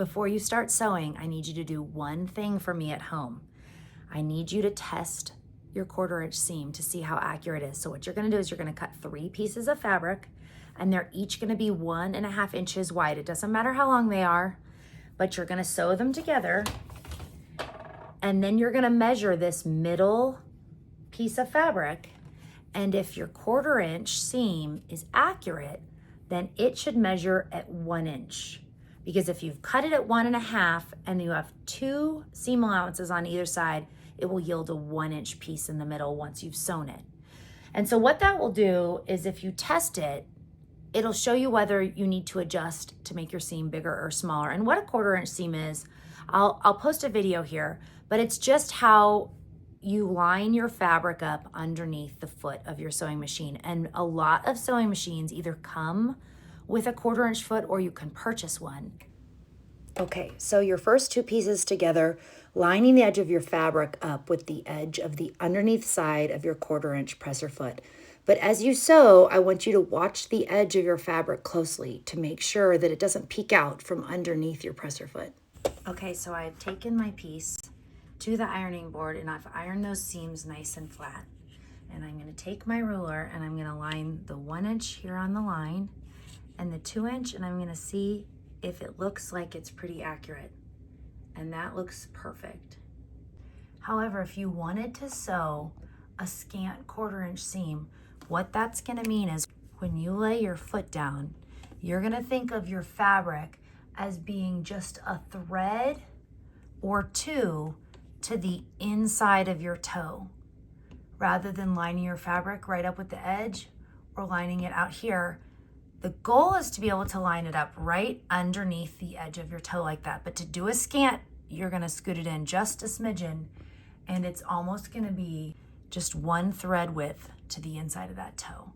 before you start sewing, I need you to do one thing for me at home. I need you to test your 1/4 inch seam to see how accurate it is. So what you're gonna do is you're gonna cut 3 pieces of fabric, and they're each gonna be 1.5 inches wide. It doesn't matter how long they are, but you're gonna sew them together. And then you're gonna measure this middle piece of fabric. And if your 1/4 inch seam is accurate, then it should measure at 1 inch. Because if you've cut it at 1.5 and you have 2 seam allowances on either side, it will yield a 1 inch piece in the middle once you've sewn it. And so what that will do is if you test it, it'll show you whether you need to adjust to make your seam bigger or smaller. And what a 1/4 inch seam is, I'll post a video here, but it's just how you line your fabric up underneath the foot of your sewing machine. And a lot of sewing machines either come with a 1/4 inch foot or you can purchase one. Okay, so your first 2 pieces together, lining the edge of your fabric up with the edge of the underneath side of your 1/4 inch presser foot. But as you sew, I want you to watch the edge of your fabric closely to make sure that it doesn't peek out from underneath your presser foot. Okay, so I've taken my piece to the ironing board and I've ironed those seams nice and flat. And I'm gonna take my ruler and I'm gonna line the 1 inch here on the line and the 2 inch, and I'm gonna see if it looks like it's pretty accurate. And that looks perfect. However, if you wanted to sew a scant 1/4 inch seam, what that's gonna mean is when you lay your foot down, you're gonna think of your fabric as being just a thread or 2 to the inside of your toe, rather than lining your fabric right up with the edge or lining it out here. The goal is to be able to line it up right underneath the edge of your toe like that. But to do a scant, you're gonna scoot it in just a smidgen, and it's almost gonna be just 1 thread width to the inside of that toe.